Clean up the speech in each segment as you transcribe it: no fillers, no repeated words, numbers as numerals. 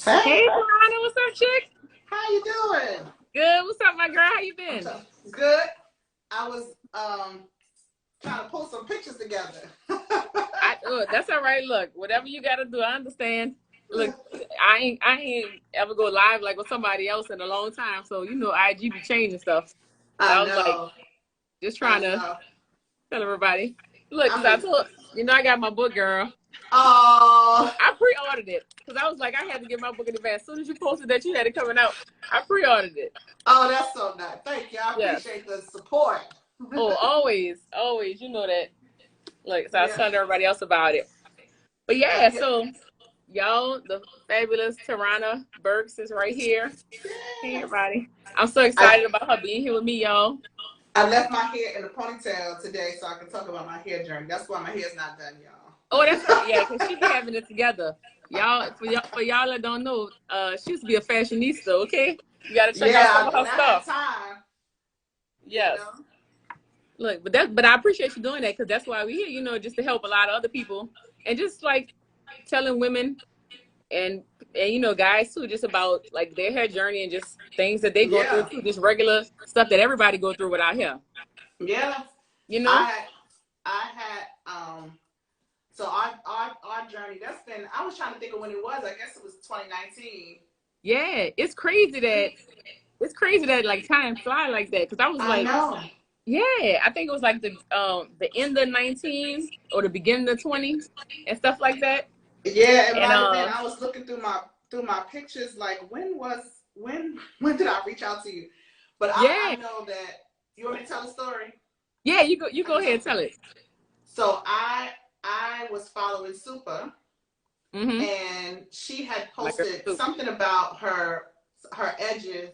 Hey, Hey, Tarana, what's up, chick? how you doing? Good. What's up, my girl? How you I'm been? so good. I was trying to pull some pictures together. That's all right. Look, whatever you gotta do, I understand. Look, I ain't ever go live like with somebody else in a long time. So IG be changing stuff. So I I was like, know. just I trying to know. tell everybody. Look, cause I'm I just told I got my book, girl. oh I pre-ordered it because I was like, I had to get my book in advance. As soon as you posted that you had it coming out, I pre-ordered it. oh that's so nice. Thank you. I Yes. appreciate the support. Oh, always, always. You know that. Like, so I was Yeah. telling everybody else about it. But Yeah. yeah, Yeah. so y'all, the fabulous Tarana Burks is right here. Hey, Yes. everybody. I'm so I excited about her being here with me, y'all. I left my hair in a ponytail today so I can talk about my hair journey. That's why my hair's not done, Oh, that's right. y'all. Yeah, because she be having it together. Y'all that don't know, she used to be a fashionista, okay? You got to check out some Yeah, of when her I had stuff. time, you Yes. know. Look, but I appreciate you doing that because that's why we're here, just to help a lot of other people and just like telling women and guys too, just about like their hair journey and just things that they go through Yeah. too, just regular stuff that everybody go through with our hair. Yeah. You I know? had I had so our journey that's been I was trying to think of when it was. I guess it was 2019. Yeah, it's crazy that like time fly like that. Cause I was I like, know. yeah, I think it was like the end of 19 or the beginning of 20 and stuff like that. Yeah, it And might have been. I was looking through my pictures like when did I reach out to you? But yeah, I know that you want me to tell the story? yeah, you go I can ahead tell and the story. tell it. So I was following Super Mm-hmm. and she had My girl posted too. something about her edges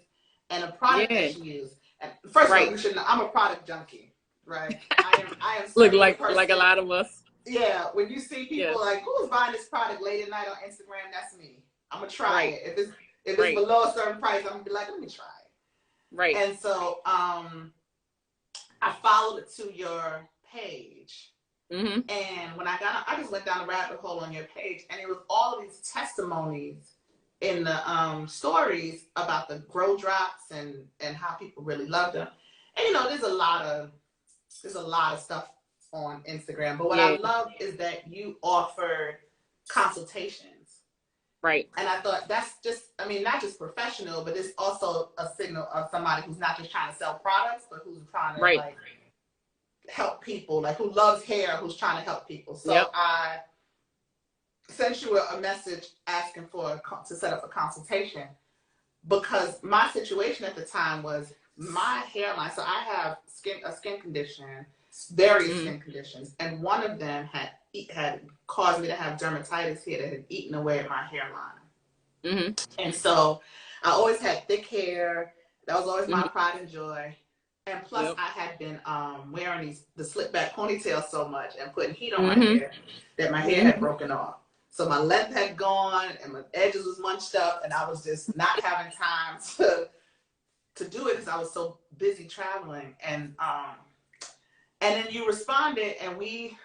and a product that Yeah, she used. And first of all, right. you should know I'm a product junkie, right? I am Look certainly the like a person. lot of us. Yeah, when you see Yes, people like who's buying this product late at night on Instagram, that's me. I'm gonna try right, it. If it's right, below a certain price, I'm gonna be like, let me try it. right. And so I followed it to your page. Mm-hmm. And when I just went down a rabbit hole on your page, and it was all of these testimonies in the stories about the grow drops and how people really love them. And there's a lot of stuff on Instagram, but what I Yeah, love is that you offered consultations. right. And I thought that's just, I mean, not just professional, but it's also a signal of somebody who's not just trying to sell products, but who's trying to Right. like help people, like who loves hair, who's trying to help people. So Yep. I sent you a message asking to set up a consultation because my situation at the time was my hairline. So I have a skin condition, various Mm-hmm. skin conditions, and one of them had caused me to have dermatitis here that had eaten away at my hairline. Mm-hmm. And so I always had thick hair. That was always my Mm-hmm. pride and joy. And plus, Yep. I had been wearing the slip back ponytail so much and putting heat on my Mm-hmm. hair that my hair had Mm-hmm. broken off. So my length had gone and my edges was munched up, and I was just not having time to do it because I was so busy traveling. And then you responded, and we,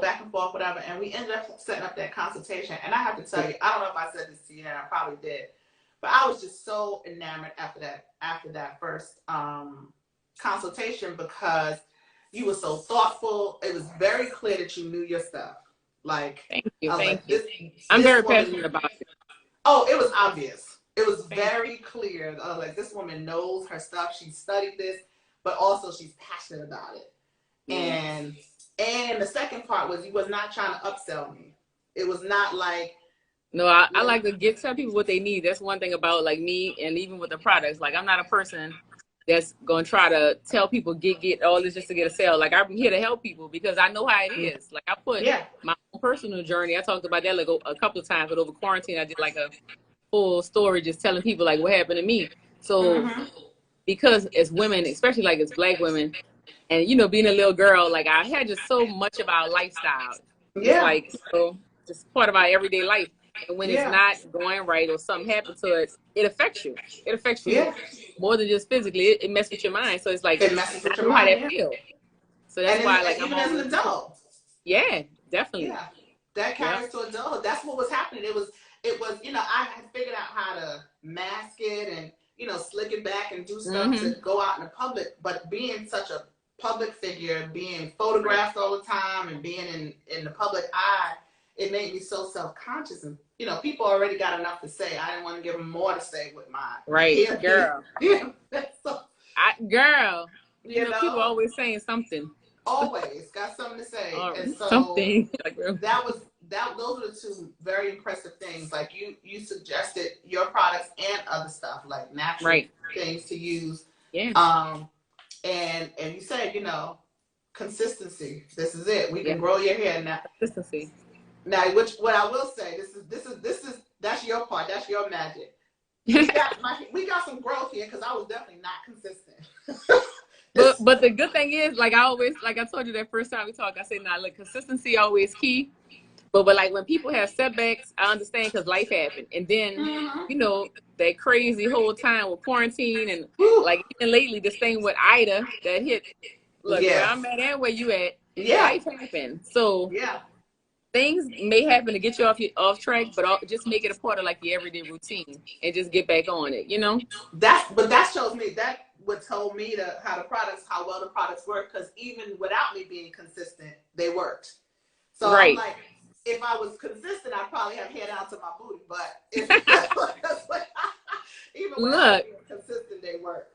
back and forth, whatever, and we ended up setting up that consultation. And I have to tell you, I don't know if I said this to you, and I probably did, but I was just so enamored after that first consultation because you were so thoughtful. It was very clear that you knew your stuff. Like Thank you. I was Thank like, you. this I'm this very woman. passionate about it. Oh, it was obvious. It was Thank very clear. I was like, this woman knows her stuff. She studied this, but also she's passionate about it. you. Yeah. And the second part was he was not trying to upsell me. It was not like No, I let me, like to tell people what they need. That's one thing about like me and even with the products. Like I'm not a person that's gonna try to tell people get all this just to get a sale. Like I'm here to help people because I know how it is. Like I put yeah, my own personal journey. I talked about that like a couple of times, but over quarantine I did like a full story just telling people like what happened to me. So mm-hmm. because as women, especially like as black women, and being a little girl, like I had just so much of our lifestyle, just Yeah, like so, just part of our everyday life. And when it's yeah, not going right or something happened to it, it affects you. It affects you yeah. more than just physically. It messes with your mind. So it's like It messes I with your know how mind, that yeah. feels. So that's And why, like, I'm even as an always, adult, yeah, definitely, yeah, that yeah, carries to adulthood. That's what was happening. it was, you know, I had figured out how to mask it and, you know, slick it back and do stuff to go out in the public. But being such a public figure, being photographed all the time and being in the public eye, it made me so self-conscious. And, you know, people already got enough to say. I didn't want to give them more to say with my girl. So, girl, you know, people always saying something. Always got something to say. And so something. those were the two very impressive things. Like you suggested your products and other stuff like natural things to use. Yeah. And you said, you know, consistency. This is it. We can grow your hair now. Consistency. Now, what I will say, that's your part. That's your magic. We got some growth here because I was definitely not consistent. But the good thing is, like I told you that first time we talked, I said, nah, look, consistency always key. But like when people have setbacks, I understand because life happened. And then, you know, that crazy whole time with quarantine and like even lately, this thing with Ida that hit, look, where I'm at and where you at, life happened. So things may happen to get you off track, but just make it a part of like your everyday routine and just get back on it, you know? That shows me, that what told me how well the products work, because even without me being consistent, they worked. So I'm like, if I was consistent, I'd probably have hair down to my booty. But even without being consistent, they work.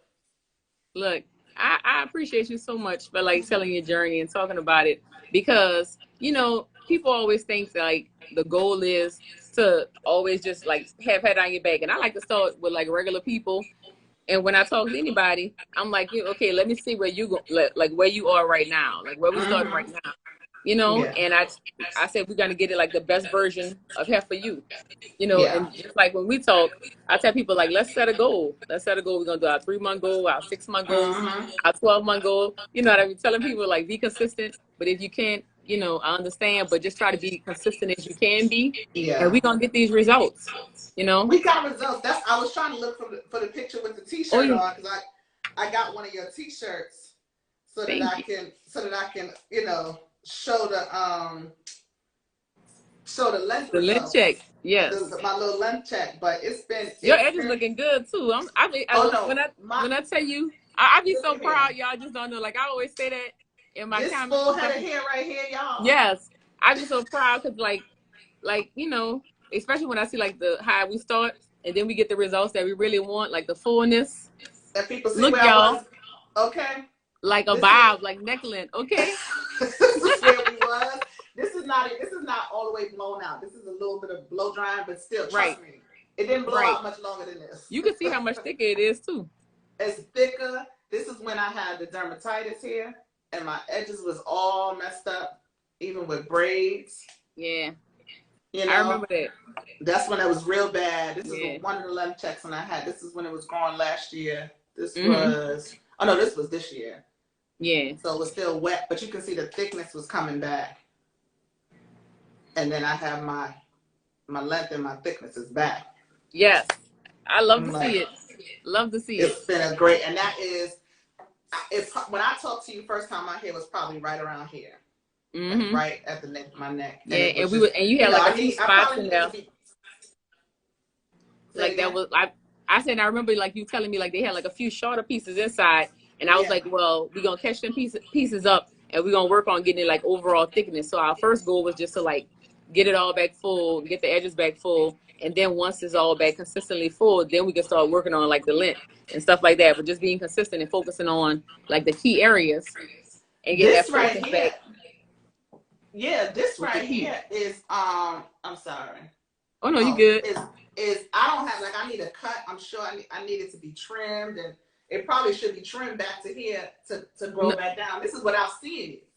Look, I appreciate you so much for like telling your journey and talking about it, because, you know, people always think that, like, the goal is to always just like have head on your back. And I like to start with like regular people. And when I talk to anybody, I'm like, okay, let me see where you go, like where you are right now, like where we started right now. You know, and I said, we're going to get it like the best version of hair for you, you know, and just like when we talk, I tell people like, let's set a goal. We're going to do our 3-month goal, our 6-month goals, our 12-month goal. You know what I mean? Telling people like, be consistent, but if you can't, you know, I understand, but just try to be consistent as you can be. And we're going to get these results, you know? We got results. I was trying to look for the picture with the t-shirt on, because I got one of your t-shirts so that I can, you know, show the length. The length check, yes. My little length check, but your edge is looking good too. When I tell you, I be so proud. Y'all just don't know. Like I always say that in my comments. This full head of hair right here, y'all. Yes, I be so proud because like you know, especially when I see like how we start and then we get the results that we really want, like the fullness. That people see. Look, y'all. Okay. Like a bob, like neck length. Okay. This is where we was. This is not all the way blown out. This is a little bit of blow drying, but still, trust me, it didn't blow out much longer than this. You can see how much thicker it is too. It's thicker. This is when I had the dermatitis here, and my edges was all messed up, even with braids. Yeah. You know, I remember that. That's when it was real bad. This is one of the length checks when I had. This is when it was growing last year. This was this was this year. Yeah. So it was still wet, but you can see the thickness was coming back. And then I have my length and my thickness is back. Yes. I love to see it. Love to see it. It's been a great, and that is, when I talked to you first time, my hair was probably right around here. Like right at the neck, my neck. Yeah, and you had like a few spots in there. Like that was, I said, I remember like you telling me like they had like a few shorter pieces inside. And I was like, well, we're going to catch them pieces up and we're going to work on getting it like overall thickness. So our first goal was just to like get it all back full, get the edges back full. And then once it's all back consistently full, then we can start working on like the length and stuff like that. But just being consistent and focusing on like the key areas and get that focus back. Yeah, this right here is, I'm sorry. Oh, no, you good. Is I don't have, like, I need a cut. I'm sure I need it to be trimmed, and it probably should be trimmed back to here to grow back down. This is without seeing it.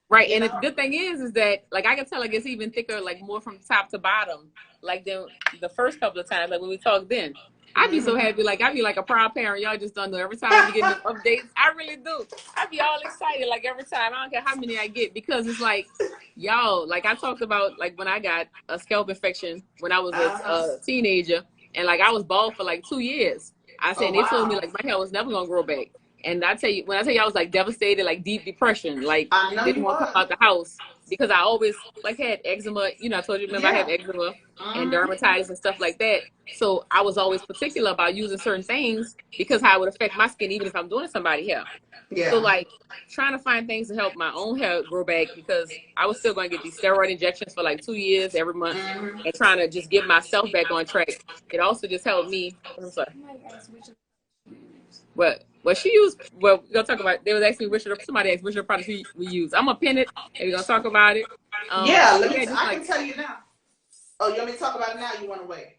Right, and the good thing is that, like, I can tell, like, it's even thicker, like, more from top to bottom, like, the first couple of times, like, when we talked then. I'd be so happy, like, I'd be like a proud parent. Y'all just don't know. Every time we get new updates, I really do. I'd be all excited, like, every time. I don't care how many I get, because it's like, y'all, like, I talked about, like, when I got a scalp infection when I was a teenager, and, like, I was bald for, like, 2 years. I said, they told me, like, my hair was never going to grow back. And when I tell you, I was, like, devastated, like, deep depression. Like, didn't want to come out the house because I always like had eczema. You know, I told you, remember I have Yeah. eczema and dermatitis and stuff like that. So I was always particular about using certain things because how it would affect my skin, even if I'm doing somebody's hair. So Yeah. like trying to find things to help my own hair grow back, because I was still going to get these steroid injections for like 2 years every month, and trying to just get myself back on track. It also just helped me. I'm sorry. What she used? Well, we're gonna talk about. They was asking me which of the, somebody asked which of the products we use. I'm gonna pin it, and we're gonna talk about it. Yeah. Just I like, can tell you now. Oh, you want me to talk about it now? You want to wait?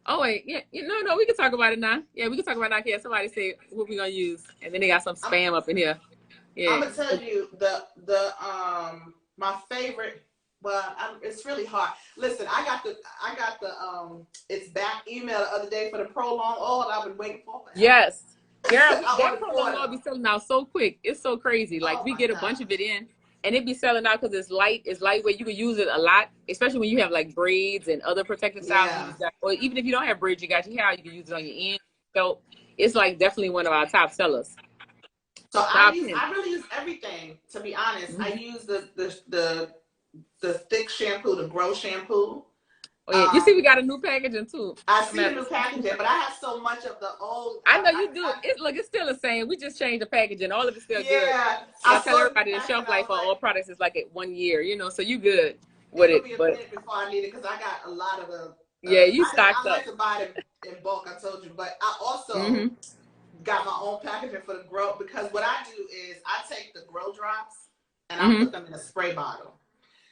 oh wait, yeah, no, we can talk about it now. Yeah, we can talk about it now. Yeah, somebody say what we gonna use, and then they got some spam up in here. I'm Yeah. gonna tell you my favorite. Well, it's really hard. Listen, I got the it's back email the other day for the Prolong oil I've been waiting for. Yes, girl, I that ordered 4 prolong of oil them. be selling out so quick. It's so crazy. Like Oh we my get a bunch god. of it in, and it be selling out because it's light. It's lightweight. You can use it a lot, especially when you have like braids and other protective styles. Yeah. Or even if you don't have braids, you got your hair. You can use it on your end. So it's like definitely one of our top sellers. So Top 10. I really use everything, to be honest. I Mm-hmm. use the thick shampoo, the Grow shampoo. Oh yeah, you see, we got a new packaging too. I see the new packaging, but I have so much of the old. I know you do. It's still the same. We just changed the packaging. All of it's still good. Yeah. I tell everybody the shelf life for all products is like at 1 year. You know, so you good with it. It'll be a But minute before I need it because I got a lot of the. yeah, you stocked I up. like to buy them in bulk. I told you, but I also got my own packaging for the Grow, because what I do is I take the Grow drops and I put them in a spray bottle.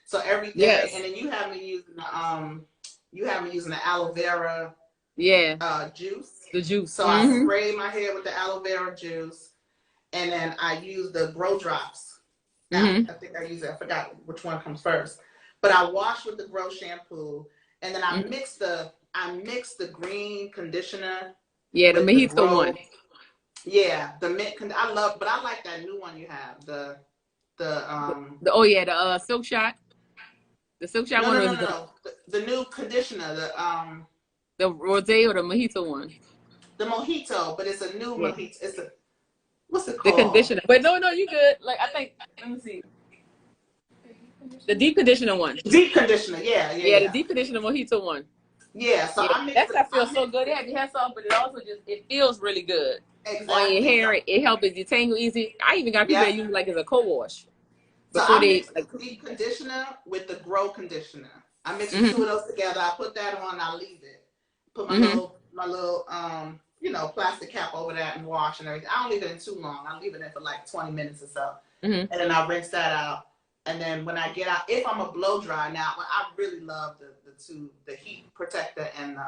So every day, and then you have me using the aloe vera juice. The juice. So I spray my hair with the aloe vera juice, and then I use the Grow drops. I think I use it. I forgot which one comes first, but I wash with the Grow shampoo, and then I mix the green conditioner. Yeah, the Mojito one. Yeah, the mint. I like that new one you have. The Silk Shot. The Silk Shot one. No. The new conditioner. The Rosé or the Mojito one. The Mojito, but it's a new Mojito. It's what's it called? The conditioner. But no, you good. Like I think. Let me see. The deep conditioner one. Deep conditioner. Yeah. The deep conditioner Mojito one. Yeah. So that stuff feels so good. It has your hair soft, but it also it feels really good. Exactly. On your hair, it helps it detangle easy. I even got people that use it like as a co-wash. So I mix the deep conditioner with the Grow conditioner. I mix the two of those together. I put that on. I leave it. Put my little plastic cap over that and wash and everything. I don't leave it in too long. I leave it in for like 20 minutes or so, and then I rinse that out. And then when I get out, if I'm a blow dry now, I really love the heat protector and the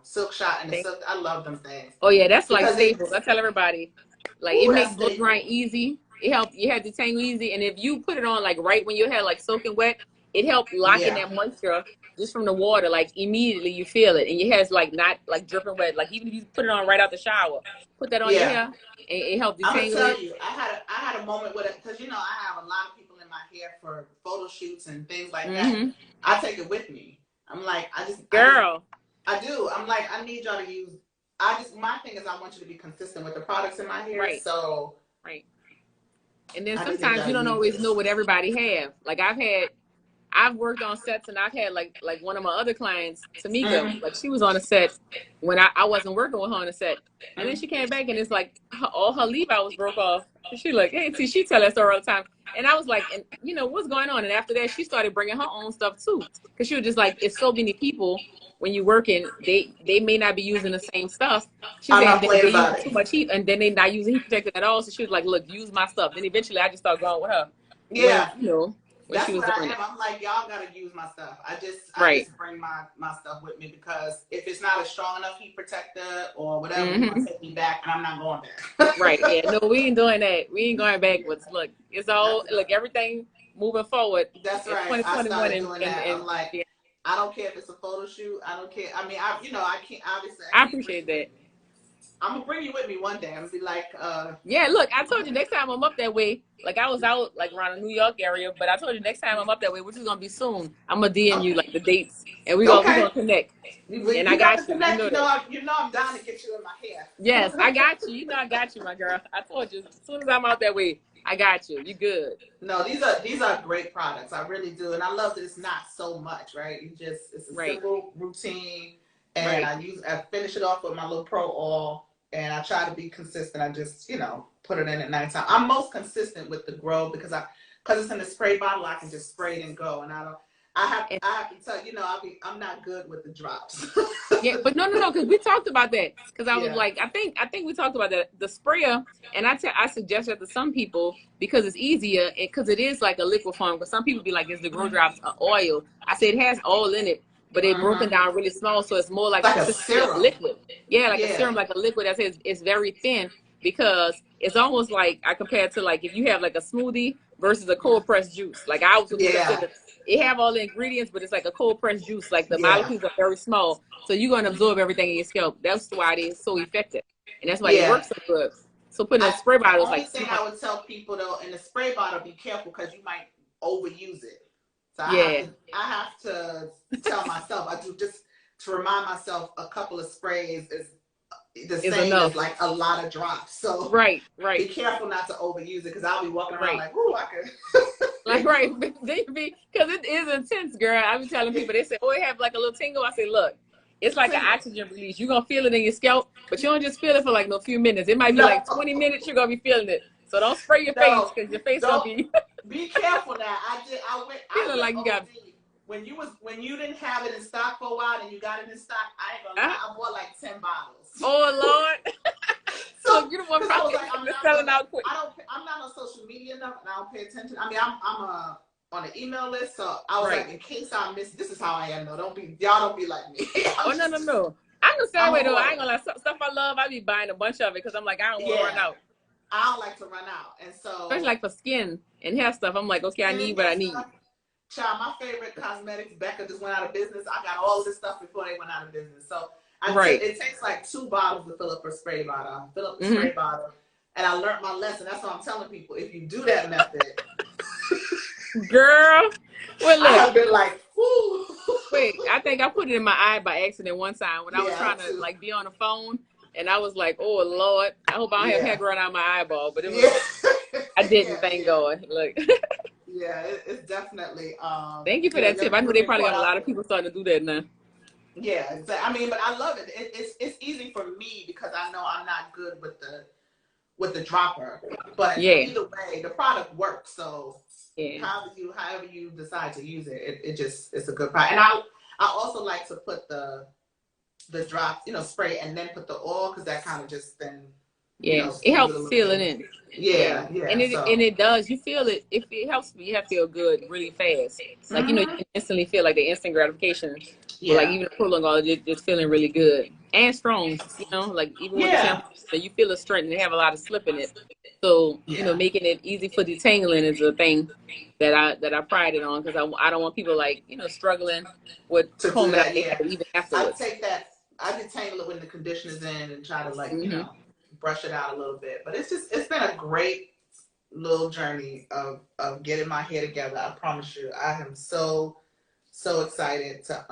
Silk Shot and the silk. I love them things. Oh yeah, that's like staples. I tell everybody, like it makes blow drying easy. It helps your hair detangle easy, and if you put it on like right when your hair like soaking wet, it helps lock in that moisture just from the water. Like immediately you feel it, and your hair's like not like dripping wet. Like even if you put it on right out the shower, put that on your hair, and it helps detangle. I'm gonna tell you, I had a moment with it because I have a lot of people in my hair for photo shoots and things like that. I take it with me. I'm like, I do. I'm like, I need y'all to use. My thing is, I want you to be consistent with the products in my hair. Right. So. Right. And then sometimes you don't always know what everybody have. Like I've worked on sets and I've had like one of my other clients, Tamika, like she was on a set when I wasn't working with her on a set. And then she came back and it's like all her leave out was broke off. And she like, hey, see, she tell that story all the time. And I was like, and what's going on? And after that, she started bringing her own stuff too. Cause she was just like, it's so many people when you're working, they may not be using the same stuff. She said they use too much heat and then they not using heat protector at all. So she was like, look, use my stuff. Then eventually I just started going with her. Yeah. When that's she was what doing I am. I'm like, y'all gotta use my stuff. I just bring my stuff with me because if it's not a strong enough heat protector or whatever, it's gonna take me back and I'm not going back. Right. Yeah. No, we ain't doing that. We ain't going backwards. Look, it's all everything moving forward. That's right. 2021 and I'm like, I don't care if it's a photo shoot. I don't care. I mean, I can't obviously. I appreciate that. I'm gonna bring you with me one day. I'm gonna be like, yeah, look, I told you next time I'm up that way. Like I was out like around the New York area, but I told you next time I'm up that way, which is gonna be soon. I'm gonna DM you like the dates, and we gonna connect. And I got you. You know I'm down to get you in my hair. Yes, I got you. I got you, my girl. I told you as soon as I'm out that way, I got you. You good. No, these are great products. I really do, and I love that it's not so much, right? It's a Right. simple routine, and Right. I finish it off with my little pro oil, and I try to be consistent. I just put it in at nighttime. I'm most consistent with the grow because it's in the spray bottle. I can just spray it and go, and I don't. And I have to tell I'm not good with the drops. yeah, but no, because we talked about that. Because I was Yeah. like, I think we talked about that. The sprayer, and I suggest that to some people because it's easier, because it is like a liquid form. Because some people be like, "Is the grow drops oil?" I said it has oil in it, but they're broken Mm-hmm. down really small, so it's more like Like a consistency of serum. liquid. Yeah, like a Yeah. serum, like a liquid. That says it's very thin because it's almost like I compare it to like if you have like a smoothie versus a cold pressed juice. Like I would put us in Yeah. the it have all the ingredients, but it's like a cold pressed juice. Like the Yeah. molecules are very small, so you're gonna absorb everything in your scalp. That's why it is so effective, and that's why they Yeah. work so good. So putting a spray The bottle is only like thing smart. I would tell people though, in the spray bottle, be careful because you might overuse it. So Yeah, I have to tell myself, I do just to remind myself a couple of sprays is the is same as enough. like a lot of drops. So Right, be right, careful not to overuse it because I'll be walking around right. like, ooh, I could. Like right, they be because it is intense, girl. I be telling people they say, "Oh, it have like a little tingle." I say, "Look, it's like an Tingle. oxygen release. You're gonna feel it in your scalp, but you don't just feel it for like no few minutes. It might be No, like 20 minutes. You're gonna be feeling it. So don't spray your face no, because your face gonna don't. be Be careful now. I feeling went like you got. OD when you didn't have it in stock for a while and you got it in stock. I ain't gonna lie, I bought like 10 bottles. Oh Lord. So Look, you the one because I was probably like, selling out quick. I'm not on social media enough, and I don't pay attention. I mean, I'm on an email list, so I was Right. like, in case I miss, this is how I am though. Y'all don't be like me. Oh no. I'm the same I'm a way though. I hoarder. ain't gonna lie. Stuff I love, I be buying a bunch of it because I'm like, I don't want to run Yeah, out. I don't like to run out, and Especially so like for skin and hair stuff. I'm like, okay, I need what skincare I need. stuff. Child, my favorite cosmetics, Becca, just went out of business. I got all this stuff before they went out of business. So Right. it takes like 2 bottles to fill up a spray bottle. I fill up the Mm-hmm. spray bottle, and I learned my lesson. That's what I'm telling people. If you do that method, Girl. Well, I look. have been like, whoo. Wait, I think I put it in my eye by accident one time when I was Yeah, trying to too. like be on the phone, and I was like, "Oh Lord, I hope I don't have hair Yeah. growing out my eyeball." But it was, Yeah. I didn't. Yeah, Thank yeah. God. Look, Yeah, it's definitely thank you for that tip. I know your they probably got report a lot out of there. people starting to do that now. Yeah, exactly. I mean, but I love it. It's easy for me because I know I'm not good with the dropper. But Yeah, either way, the product works. So yeah. however you decide to use it, it just it's a good product. And I also like to put the drops, spray and then put the oil because that kind of just then Yeah, it smooth it a helps little seal it bit. in. Yeah, Yeah, and yeah. it So. does. You feel it. It helps me. You have to feel good really fast. Like you Hmm. can instantly feel like the instant gratification. Well, like Yeah. even the prolonged, just feeling really good and strong. Like even with the Yeah. shampoo, you feel the strength and they have a lot of slip in it. So Yeah. making it easy for detangling is a thing that I pride it on because I don't want people like struggling with To do combing out that, their yeah. hair even I afterwards. take that. I detangle it when the conditioner's in and try to Hmm. brush it out a little bit. But it's been a great little journey of getting my hair together. I promise you, I am so excited to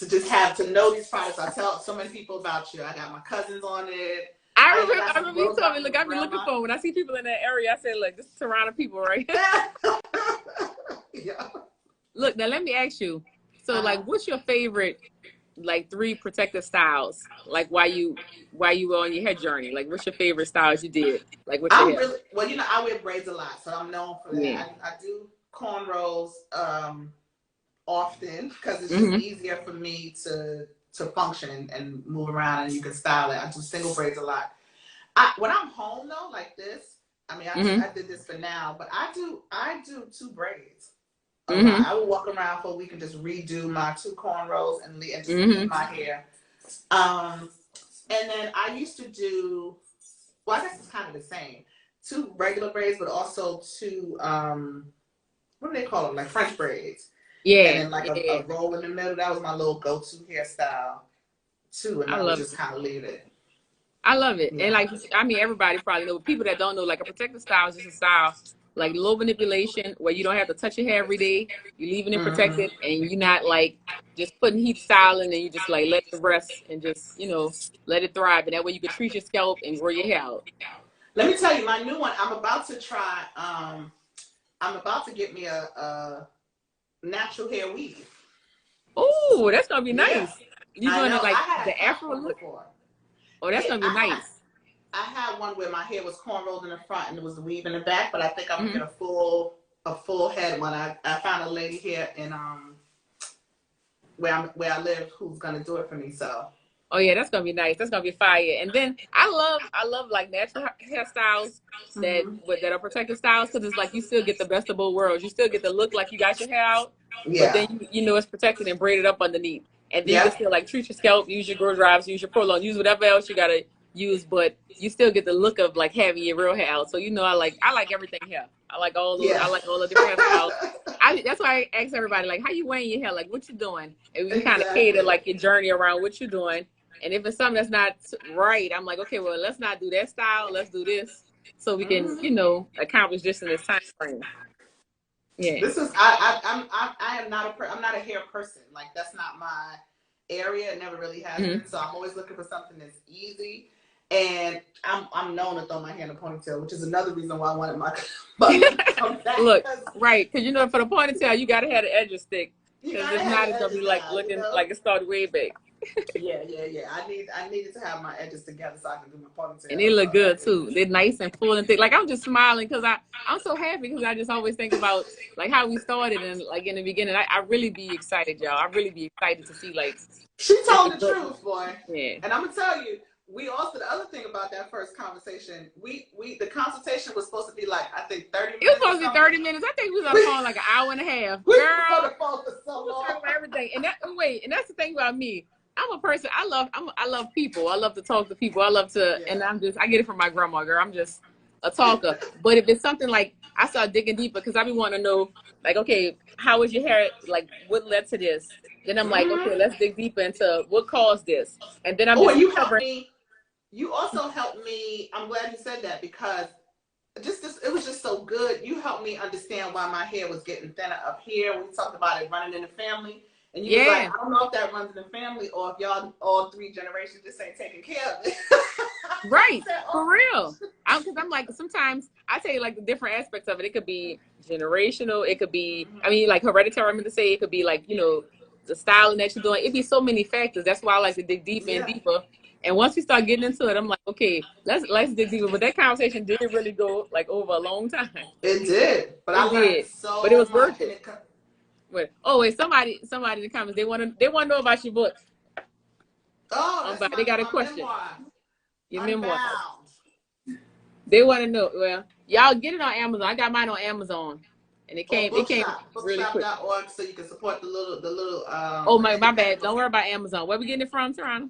just have to know these products. I tell so many people about you. I got my cousins on it. I even got I some remember you grow told me, drops look, from I've been looking grandma. for when I see people in that area. I say, look, this is Tarana people, right? Yeah. Look, now let me ask you. So, like, Uh-huh. what's your favorite, like, 3 protective styles? Like, why you were on your hair journey? Like, what's your favorite styles you did? Like, with your I'm hair? really well. I wear braids a lot, so I'm known for that. Yeah. I do cornrows often because it's just Mm-hmm. easier for me to function and move around, and you can style it. I do single braids a lot. When I'm home though, like this, I mean, Mm-hmm. I did this for now, but I do 2 braids a lot. Mm-hmm. I will walk around for a week and just redo my 2 cornrows and just leave Mm-hmm. my hair. Um, and then I used to do. Well, I guess it's kind of the same. 2 regular braids, but also 2 what do they call them? Like French braids. And Yeah. then like Yeah. a roll in the middle. That was my little go-to hairstyle too. And I I would love just it. kind of leave it. I love it. And Yeah. like, I mean, everybody probably know, but people that don't know, like a protective style is just a style, like low manipulation, where you don't have to touch your hair every day. You're leaving it Mm-hmm. protected, and you're not like just putting heat styling, and you just like let it rest and just let it thrive, and that way you can treat your scalp and grow your hair out. Let me tell you, my new one. I'm about to try. I'm about to get me a natural hair weave. Oh, that's gonna be Yeah, nice. You I doing know. it I like had a the hat Afro one look? before. Oh, that's Yeah, gonna be nice. I had one where my hair was cornrowed in the front and it was the weave in the back. But I think I'm gonna Mm-hmm. get a full head one. I found a lady here in where I live who's gonna do it for me. So Oh yeah, that's gonna be nice. That's gonna be fire. And then I love like natural hairstyles that are protective styles because it's like you still get the best of both worlds. You still get to look like you got your hair out, but yeah, then you know it's protected and braided up underneath. And then you can yep, still like treat your scalp, use your grow drives, use your prolong, use whatever else you gotta use, but you still get the look of like having your real hair out. So you know I like everything here. yeah. I like all the different hairstyles. That's why I ask everybody like how you wearing your hair, like what you doing, and we can kind of cater Exactly. like your journey around what you're doing. And if it's something that's not right, I'm like, okay, well, let's not do that style. Let's do this so we can, Hmm. you know, accomplish this in this time frame. Yeah. This is I am not I'm not a hair person. Like that's not my area. It never really has Mm-hmm. been. So I'm always looking for something that's easy. And I'm known to throw my hair in a ponytail, which is another reason why I wanted my look to come back Look, because right, because you know, for the ponytail, you gotta have the edges stick, you because gotta if have not, your it's gonna be edges like down. You looking know. like it started way back. Yeah. I needed to have my edges together so I can do my And they ponytail. look So good too. They're nice and full and thick. Like I'm just smiling because I'm so happy because I just always think about like how we started and like in the beginning. I really be excited, y'all. I really be excited to see like she just the told the growth. truth, boy. Yeah. And I'm gonna tell you, we also the other thing about that first conversation, we the consultation was supposed to be like I think 30 It was minutes or supposed to be something. 30 minutes. I think we was on the phone like an hour and a half. We was on Girl, the phone for we so was long. talking about everything. And that's the thing about me. I'm a person. I love people. I love to talk to people. I love to, and Yeah. I get it from my grandma, girl. I'm just a talker. But if it's something like I start digging deeper because I be wanting to know, like, okay, how was your hair? Like, what led to this? Then I'm like, okay, Mm-hmm. let's dig deeper into what caused this. And then I'm Oh, just and you helped uncovering. me. You also helped me. I'm glad you said that because just this, it was just so good. You helped me understand why my hair was getting thinner up here. We talked about it running in the family, and you was like, Yeah. I don't know if that runs in the family or if y'all all three generations just ain't taking care of it. I Right, said, for oh. real. Because I'm like, sometimes I tell you like the different aspects of it. It could be generational. It could be, I mean, like hereditary. I meant to say it could be like you know the styling that you're doing. It'd be so many factors. That's why I like to dig deeper and Yeah, deeper. And once we start getting into it, I'm like, okay, let's dig deeper. But that conversation did really go like over a long time. it did, but I It learned did, but it so was much, worth and it. Wait, somebody in the comments they want to know about your book. oh, that's They got a my question. memoir, Your memoir. Unbound. They want to know. Well, y'all get it on Amazon. I got mine on Amazon, and Or it came bookshop, really quick. bookshop.org, so you can support the little Oh my independent bad. Don't worry bookstore. about Amazon. Where we getting it from, Tarana?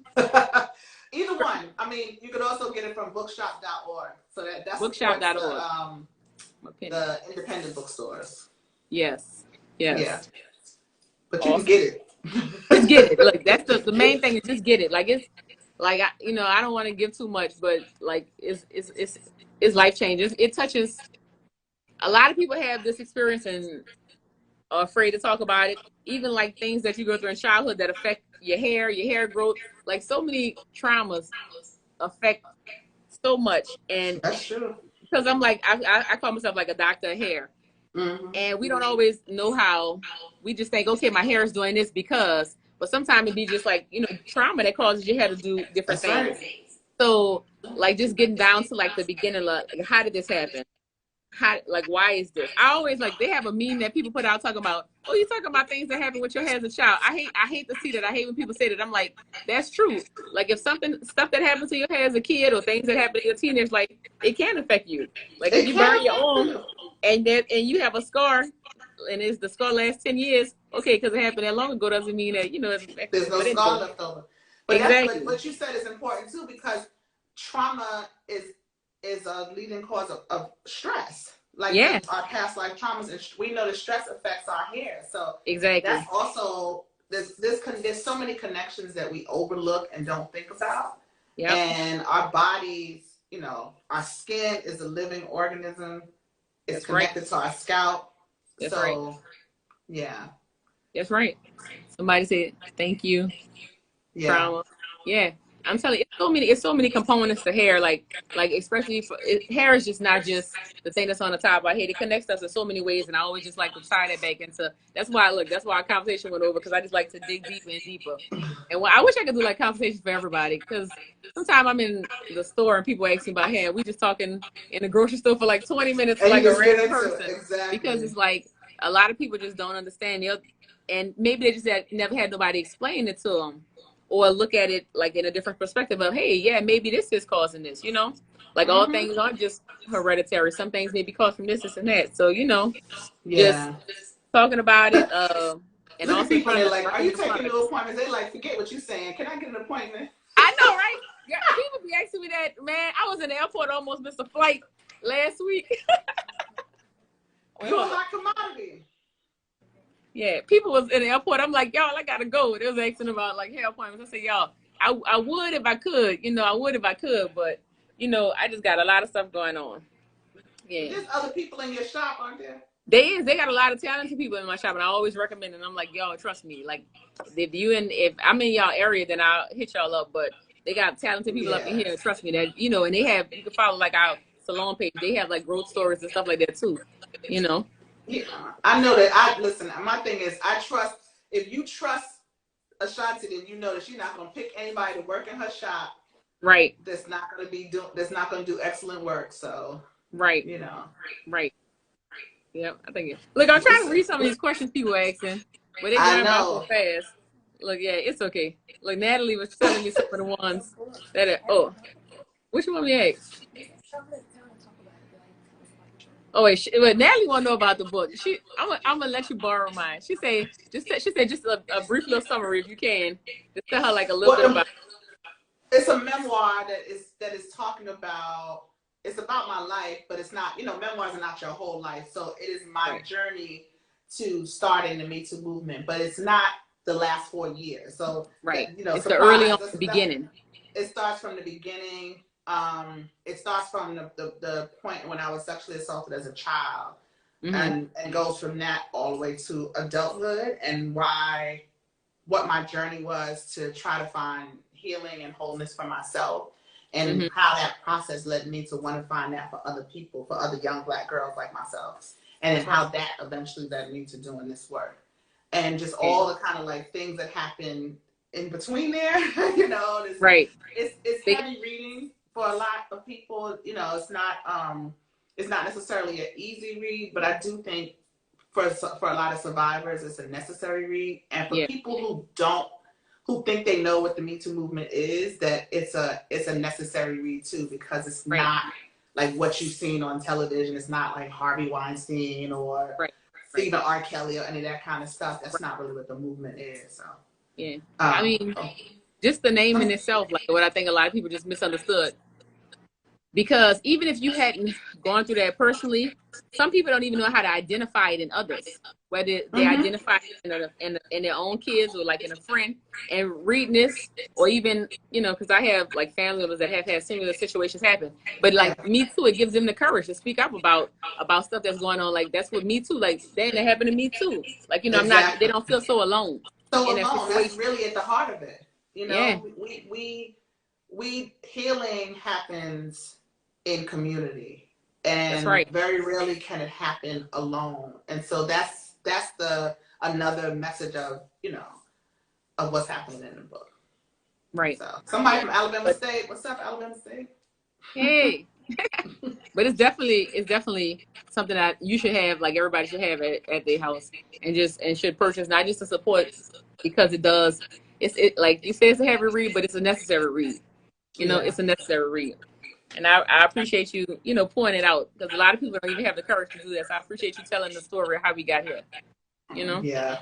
Either one. I mean, you could also get it from bookshop.org. So that supports Bookshop.org. My penny. the independent bookstores. Yes. Yeah, Yes. but you can Awesome. get it. Just get it. Like that's Just the get main it. thing is just get it. Like it's like you know I don't want to give too much, but like it's life changes. It touches. A lot of people have this experience and are afraid to talk about it. Even like things that you go through in childhood that affect your hair growth. Like so many traumas affect so much. And That's true. because I'm like, I call myself like a doctor of hair. Mm-hmm. And we don't always know how. We just think, okay, my hair is doing this because, but sometimes it be just like, you know, trauma that causes your hair to do different That's things. right. So like just getting down to like the beginning, like how did this happen? How, like, why is this? I always like, they have a meme that people put out talking about, oh, you talking about things that happen with your hair as a child. I hate to see that. I hate when people say that. I'm like, that's true. Like if stuff that happened to your hair as a kid or things that happen to your teenage, like it can affect you. Like if It you can burn your affect arm you. and you have a scar and it's the scar lasts 10 years, okay, because it happened that long ago doesn't mean that, you know, it's affecting There's you. no But scar anyway, left over. But but exactly. what you said is important too because trauma is a leading cause of stress. Like Yeah, our past life traumas, and we know that stress affects our hair. So that's exactly. also there's so many connections that we overlook and don't think about. Yep. And our bodies, you know, our skin is a living organism. It's That's right. connected to our scalp. That's right. So yeah. That's right. Somebody said, thank you, Yeah. trauma. Yeah. I'm telling you, it's so many components to hair. Like especially for hair is just not just the thing that's on the top of our head. It connects us in so many ways, and I always just like to tie that back into. That's why our conversation went over because I just like to dig deeper and deeper. And I wish I could do like conversations for everybody because sometimes I'm in the store and people ask me about hair. We just talking in the grocery store for like 20 minutes And you like a just get random into person it. because Exactly. it's like a lot of people just don't understand. And maybe they just never had nobody explain it to them or look at it like in a different perspective of, hey, yeah, maybe this is causing this, like all Mm-hmm. things aren't just hereditary. Some things may be caused from this and that. So, just Yeah. talking about it, and Look at also people and trying they're to like, "Are recommend you the taking new products. appointments?" They like, "Forget what you're saying. Can I get an appointment?" I know, right? Yeah, people be asking me that, man. I was in the airport, almost missed a flight last week. Wait, You're a hold on. hot commodity. Yeah, people was in the airport. I'm like, y'all, I gotta go. They was asking about like hair appointments. I said, y'all, I would if I could, I would if I could, but I just got a lot of stuff going on. But Yeah. there's other people in your shop, aren't there? They got a lot of talented people in my shop, and I always recommend it. And I'm like, y'all, trust me. Like, if I'm in y'all area, then I'll hit y'all up. But they got talented people up in Yeah. here. Trust me that and you can follow like our salon page. They have like growth stories and stuff like that too. You know. Yeah. I know that. I listen. My thing is, I trust. If you trust Ashanti, then you know that she's not gonna pick anybody to work in her shop. Right. That's not gonna do excellent work. So Right. you know. Right. Yep. I think it. Look, I'm trying to Listen. read some of these questions people are asking, but they're I going by so know. fast. Look, yeah, it's okay. Look, Natalie was telling me some of the ones that are. Oh, which one we asked? Oh wait, Natalie want to know about the book. I'm gonna let you borrow mine. She said just a brief little summary if you can. Just tell her like a little bit Well, about. it's a memoir that is talking about. It's about my life, but it's not. Memoirs are not your whole life. So it is my Right, journey to starting the Me Too movement, but it's not the last 4 years. So right. that It's the early surprise. on beginning. It starts from the beginning. It starts from the point when I was sexually assaulted as a child, Mm-hmm. and goes from that all the way to adulthood and what my journey was to try to find healing and wholeness for myself, and Mm-hmm. how that process led me to want to find that for other people, for other young Black girls like myself, and then That's right. how that eventually led me to doing this work, and just Yeah. all the kind of like things that happen in between there. Right. It's They, heavy reading for a lot of people. It's not necessarily an easy read, but I do think for a lot of survivors, it's a necessary read. And for yeah. people who think they know what the Me Too movement is, that it's a necessary read too, because it's Right. not like what you've seen on television. It's not like Harvey Weinstein or Right. even R. Kelly or any of that kind of stuff. That's not really what the movement is. So, Yeah. I um, mean, just the name in itself, like what I think a lot of people just misunderstood. Because even if you hadn't gone through that personally, some people don't even know how to identify it in others, whether they mm-hmm. identify it in their own kids or like in a friend. And reading this, or even, because I have like family members that have had similar situations happen. But Yeah, like Me Too, it gives them the courage to speak up about stuff that's going on. Like that's what Me Too, like, dang, that happened to me too. Like, they exactly. don't feel so alone in So that alone, that's situation. really at the heart of it. Yeah, We healing happens in community, that's and right. very rarely can it happen alone. And so that's the another message of of what's happening in the book. Right. So somebody from Alabama But State, what's up, Alabama State? hey. But it's definitely something that you should have, like everybody should have at their house, and should purchase, not just to support because it does. Like you say, it's a heavy read, but it's a necessary read. Yeah, It's a necessary read, and I appreciate you, pointing it out because a lot of people don't even have the courage to do that. So I appreciate you telling the story of how we got here. You know, yeah.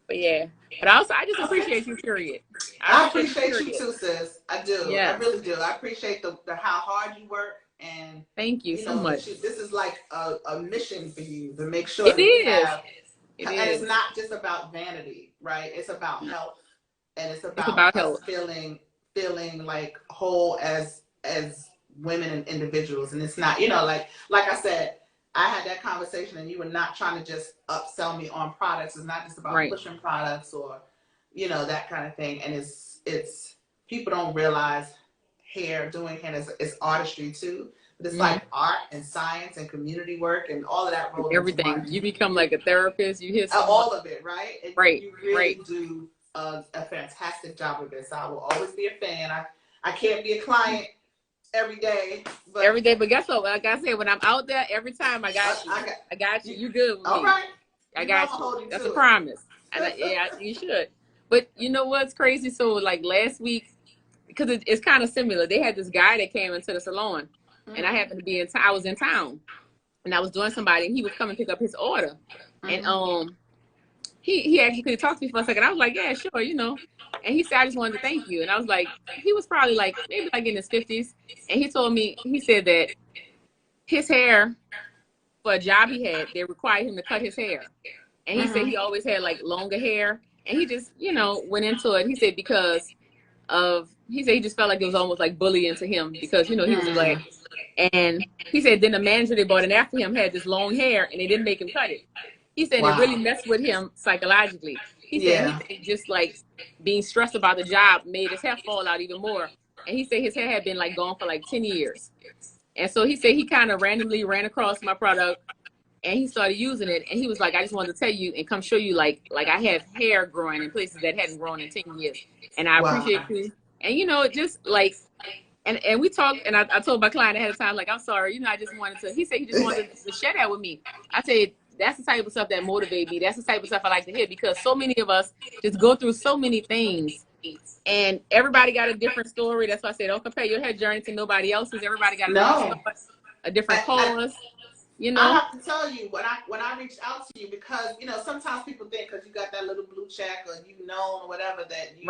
but yeah, but also I just Okay. appreciate you. Period. I I appreciate you. appreciate you Period. too, sis. I do. I Yes. really do. I appreciate the how hard you work, and Thank you so that much. this is like a mission for you to make sure It that we is. have, It and it's is. not just about vanity, right? It's about health, and it's It's about about us health. feeling like whole as women and individuals. And it's not, like I said, I had that conversation, and you were not trying to just upsell me on products. It's not just about Right. pushing products or that kind of thing. And it's people don't realize doing hair is artistry too. But it's Mm-hmm. like art and science and community work and all of that rolled into Everything. one. You become like a therapist. You hear someone. All of it, right? And Right, you really right. do a fantastic job of this. I will always be a fan. I can't be a client every day, but Every day. But guess what? Like I said, when I'm out there, every time I got you. I got you. You good with all me. right. I You know I'm got gonna you. hold you That's a to promise. And it. yeah, you should. But you know what's crazy? So like last week, because it's kind of similar. They had this guy that came into the salon, and I happened to be in town. I was in town, and I was doing somebody, and he was coming to pick up his order, and he actually could talk to me for a second. I was like, yeah, sure, you know. And he said, I just wanted to thank you. And I was like, he was probably like maybe like in his 50s, and he told me, he said that his hair, for a job he had, they required him to cut his hair. And he said he always had like longer hair. And he just, you know, went into it. He said because he said he just felt like it was almost like bullying to him because, you know, he was black. And he said then the manager they brought in after him had this long hair and they didn't make him cut it. He said it really messed with him psychologically. He said he said just like being stressed about the job made his hair fall out even more. And he said his hair had been like gone for like 10 years. And so he said he kind of randomly ran across my product and he started using it. And he was like, I just wanted to tell you and come show you like I have hair growing in places that hadn't grown in 10 years. And I appreciate you. And, you know, just like, and we talked, and I told my client ahead of time, like, I'm sorry, you know, I just wanted to, he said he just wanted to share that with me. I said, that's the type of stuff that motivate me. That's the type of stuff I like to hear because so many of us just go through so many things and everybody got a different story. That's why I said, don't compare your hair journey to nobody else's. Everybody got a different start, a different cause. You know, I have to tell you when I reached out to you because you know sometimes people think because you got that little blue check or you know or whatever that you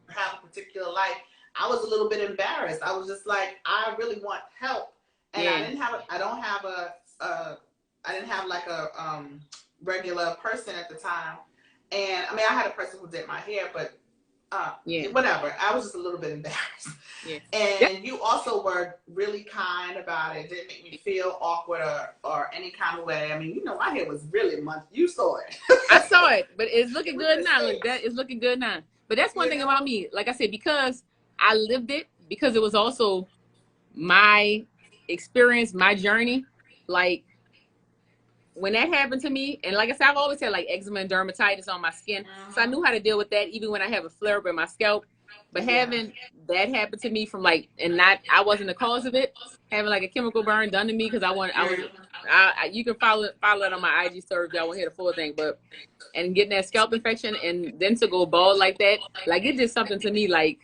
have a particular life. I was a little bit embarrassed. I was just like, I really want help, and I didn't have like a regular person at the time, and I mean I had a person who did my hair, but whatever. I was just a little bit embarrassed. And you also were really kind about it. Didn't make me feel awkward or any kind of way. I mean, you know, my hair was really much. You saw it. I saw it, but it's looking good now. Look, that is looking good now. But that's one thing about me. Like I said, because I lived it, because it was also my experience, my journey. Like when that happened to me, and like I said, I've always had like eczema and dermatitis on my skin, so I knew how to deal with that, even when I have a flare up in my scalp. But having that happen to me from like, and I wasn't the cause of it, having like a chemical burn done to me because you can follow it on my IG story if y'all want to hear the full thing, but and getting that scalp infection and then to go bald like that, like it did something to me, like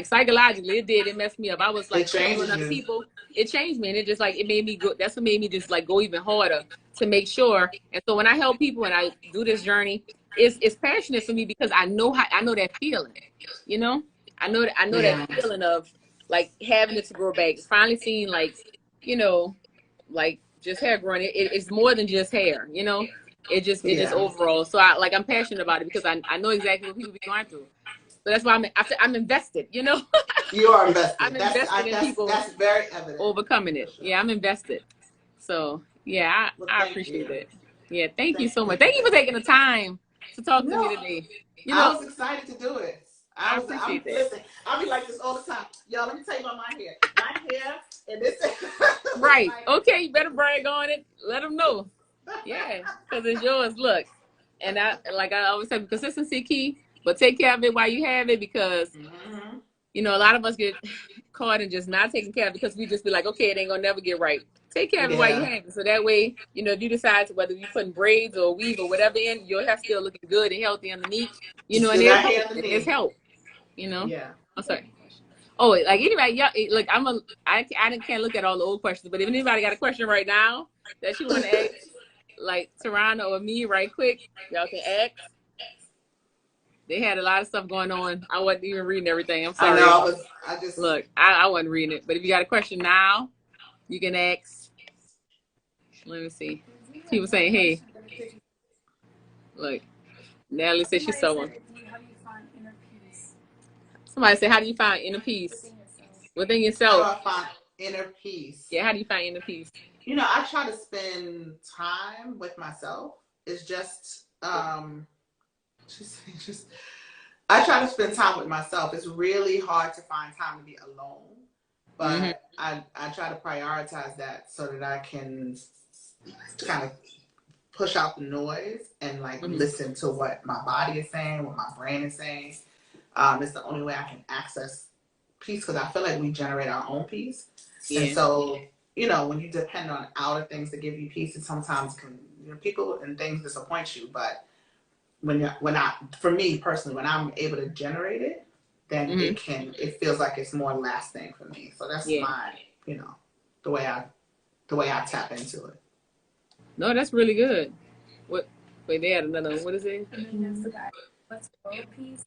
psychologically, it messed me up. I was like telling other people, it changed me, and it just like it made me go. That's what made me just like go even harder to make sure. And so when I help people and I do this journey, it's passionate for me because I know that feeling, you know. I know that feeling of like having it to grow back. Finally seeing like, you know, like just hair growing. It's more than just hair, you know. It just overall. So I'm passionate about it because I know exactly what people be going through. So that's why I'm invested, you know. You are invested. I'm invested in people. That's very evident. Overcoming it. Sure. Yeah, I'm invested. So yeah, I appreciate it. Yeah, thank you so much. Thank you for taking the time to talk to me today. You know, I was excited to do it. I appreciate that. Listen, I'll be like this all the time. Y'all, let me tell you about my hair. My hair and this. Right. Okay, you better brag on it. Let them know. Yeah, because it's yours. Look. And I always say, consistency key, but take care of it while you have it because, you know, a lot of us get caught in just not taking care of it because we just be like, okay, it ain't going to never get right. Take care of it while you have it. So that way, you know, if you decide to whether you're putting braids or weave or whatever in, your hair still looking good and healthy underneath, you know, and there's help, you know. Yeah. I'm sorry. Oh, like anybody, yeah, look, I can't look at all the old questions, but if anybody got a question right now that you want to ask, like Tarana or me right quick, y'all can ask. They had a lot of stuff going on. I wasn't even reading everything. I'm sorry. I wasn't reading it. But if you got a question now, you can ask. Let me see. People saying, hey. Look, Natalie said she's someone. Somebody said, how do you find inner peace? Within yourself. How do I find inner peace? Yeah, how do you find inner peace? You know, I try to spend time with myself. It's just I try to spend time with myself. It's really hard to find time to be alone, but I try to prioritize that so that I can kind of push out the noise and like listen to what my body is saying, what my brain is saying. It's the only way I can access peace, because I feel like we generate our own peace. Yeah. And so, you know, when you depend on outer things to give you peace, it sometimes can, you know, people and things disappoint you. But for me personally, when I'm able to generate it, then it feels like it's more lasting for me. So that's my, you know, the way I tap into it. No, that's really good. Wait, they had another one. What is it? And then that's the guy. What's world peace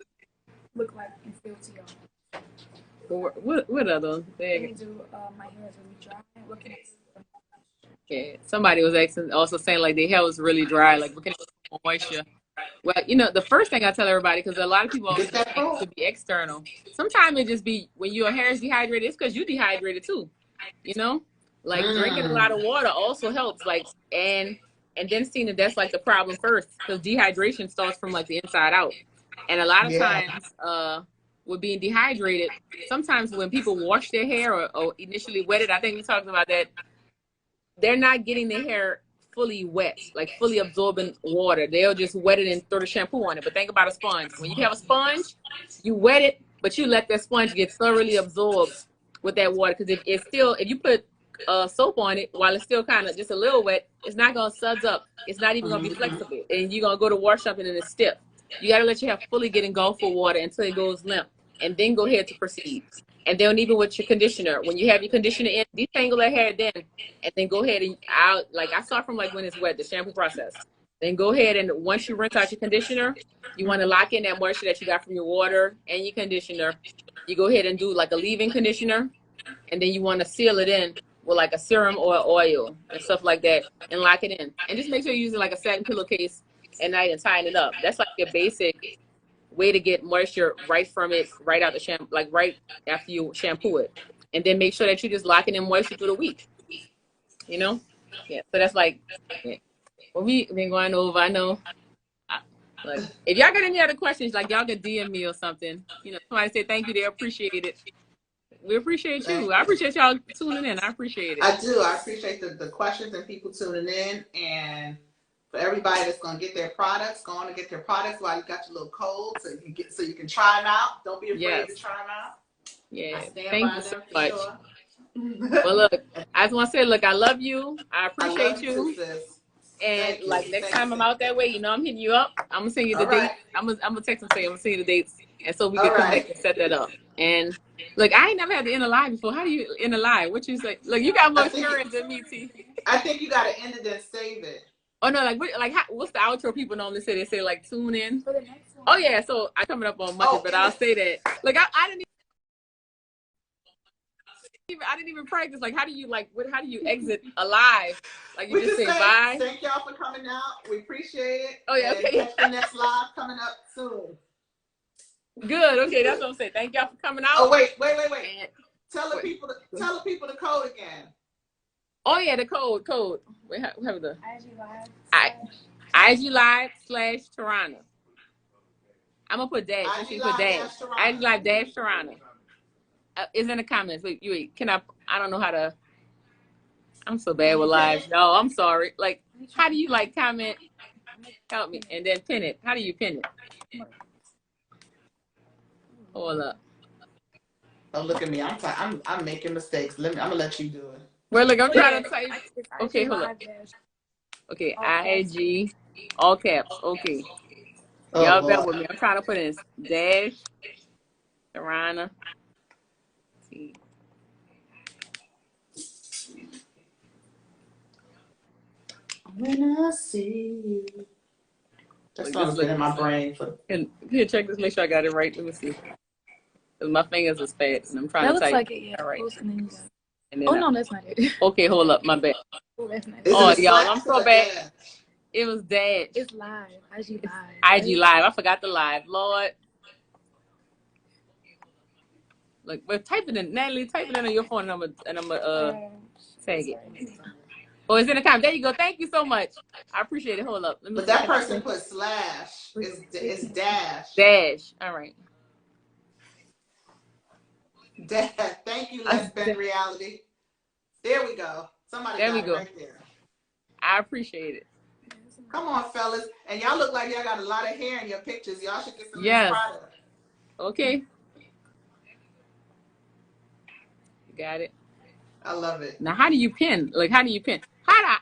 look like and feel to y'all? What other? Let me do my hair is really dry. What can I do? Yeah, somebody was also saying like their hair was really dry. Like, what can I do for moisture? Well, you know, the first thing I tell everybody, because a lot of people always think it could be external. Sometimes it just be when your hair is dehydrated, it's because you dehydrated too. You know, like drinking a lot of water also helps. Like, and then seeing that that's like the problem first, because dehydration starts from like the inside out. And a lot of times, with being dehydrated, sometimes when people wash their hair or initially wet it, I think we talked about that, they're not getting their hair fully wet, like fully absorbing water. They'll just wet it and throw the shampoo on it. But think about a sponge. When you have a sponge, you wet it, but you let that sponge get thoroughly absorbed with that water. Because if you put soap on it while it's still kind of just a little wet, it's not going to suds up. It's not even going to be flexible. And you're going to go to wash up and then it's stiff. You got to let your hair fully get engulfed with water until it goes limp. And then go ahead to proceed. And then even with your conditioner, when you have your conditioner in, detangle that hair then, and then go ahead and I start from like when it's wet, the shampoo process. Then go ahead and once you rinse out your conditioner, you want to lock in that moisture that you got from your water and your conditioner. You go ahead and do like a leave-in conditioner, and then you want to seal it in with like a serum or oil and stuff like that, and lock it in. And just make sure you're using like a satin pillowcase at night and tying it up. That's like your basic way to get moisture right from it, right out the shampoo, like right after you shampoo it. And then make sure that you're just locking in moisture through the week. You know? Yeah. So that's like, when we've been going over, I know. Like, if y'all got any other questions, like y'all can DM me or something. You know, somebody say thank you, they appreciate it. We appreciate you. I appreciate y'all tuning in. I appreciate it. I do. I appreciate the questions and people tuning in. And for everybody that's going to get their products, go on and get their products while you got your little code so you can try them out. Don't be afraid to try them out. Yeah. Thank you so much. Sure. Well, look, I just want to say, look, I love you. I appreciate you. And like next time I'm out that way, you know, I'm hitting you up. I'm gonna send you the dates. I'm gonna text and say I'm gonna send you the dates, and so we can connect and set that up. And look, I ain't never had to end a live before. How do you end a live? What you say? Look, you got more experience than me, T. I think you gotta end it and save it. Oh no, what's the outro people normally say? They say like tune in for the next one. Oh yeah, so I coming up on Monday, but I'll say that. Like I didn't even practice. Like how do you exit a live? Like you just say bye. Thank y'all for coming out. We appreciate it. Oh yeah, okay. Catch the next live coming up soon. Good. Okay, that's what I'm saying. Thank y'all for coming out. Oh wait. Tell the people the code again. Oh yeah, the code. We have the IG Live /Tarana. I'm gonna put dash. You should put dash. IG Live /Tarana. It's in the comments. Wait. Can I don't know how to. I'm so bad with lives. No, I'm sorry. Like, how do you comment? Help me, and then pin it. How do you pin it? Hold up. Don't look at me. I'm making mistakes. I'm gonna let you do it. Well, look, I'm trying to type. Okay, hold up. Okay, IG, all caps. Okay. Y'all bear with me. I'm trying to put in dash, Tarana. When I see you. That song's been in my brain for. Here, check this. Make sure I got it right. Let me see. Because my fingers is fat, and I'm trying to type. That looks like it. Yeah. All right. No, that's not it. Okay, hold up. My bad. That's not it. Y'all, I'm so bad. It was dash. It's live. IG Live. IG Live. I forgot the live. Lord. Look, but type it in. Natalie, type it in on your phone, and I'm gonna tag it. Oh, it's in the comment. There you go. Thank you so much. I appreciate it. Hold up. But that person put / It's Dash. Dash. All right. Dash. Thank you, Let's Bend Reality. There we go. Somebody There got we it go. right there. I appreciate it. Come on, fellas. And y'all look like y'all got a lot of hair in your pictures. Y'all should get some of Yes. this product. Okay. You got it. I love it. Now, how do you pin? Like, how do you pin? I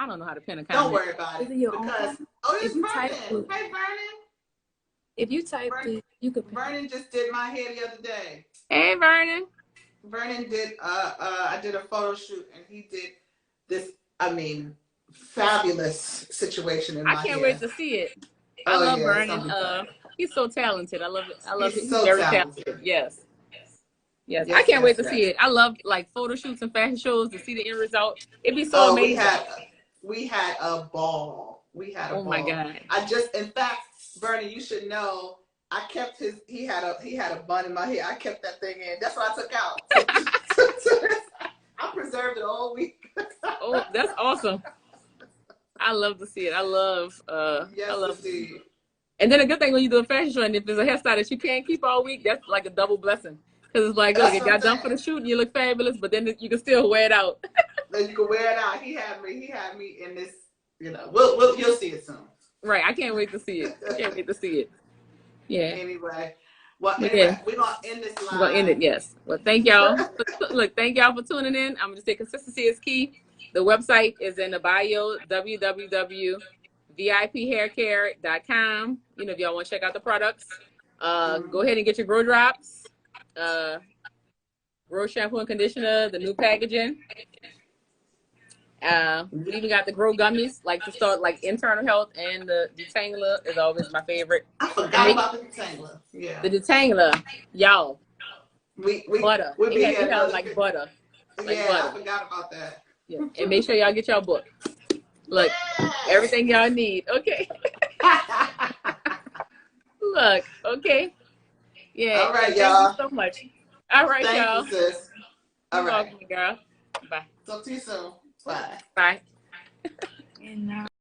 don't know how to pin a comment. Don't worry about it. Is it your Because, own? oh, it's If you Vernon. type it- Hey, Vernon. If you typed it, you could. Vernon just did my hair the other day. Hey, Vernon. Vernon did I did a photo shoot and he did this, I mean, fabulous situation in my hair. I can't wait to see it. Oh, I love yeah, Vernon. He's so talented. I love it. I love it. He's so very talented. Yes. Yes. Yes, I can't wait to yes. see it. I love like photo shoots and fashion shows to see the end result. It'd be so amazing. We had a ball. Oh my God. In fact, Vernon, you should know, I kept he had a bun in my hair. I kept that thing in. That's what I took out. I preserved it all week. Oh, that's awesome. I love to see it. I love indeed. And then a good thing when you do a fashion show and if there's a hairstyle that you can't keep all week, that's like a double blessing. Because it's like, look, it got done for the shoot and you look fabulous, but then you can still wear it out. Then you can wear it out. He had me in this, you know. You'll see it soon. Right. I can't wait to see it. Yeah. Anyway, we're gonna end this live. We're gonna end it, yes. Well, thank y'all. Look, thank y'all for tuning in. I'm gonna say consistency is key. The website is in the bio, www.viphaircare.com. You know, if y'all want to check out the products, go ahead and get your Grow Drops, Grow shampoo and conditioner, the new packaging. We even got the Grow gummies, like to start like internal health, and the detangler is always my favorite. I forgot about the detangler. Yeah. The detangler, y'all. Butter. We'll be here like butter. Like yeah, butter. I forgot about that. Yeah. And make sure y'all get y'all book. Look, everything y'all need. Okay. Look, okay. Yeah. All right, y'all. y'all. Thank you so much. All right, y'all. Thank you, sis. All right. Welcome, girl. Bye. Talk to you soon. Bye. Bye. And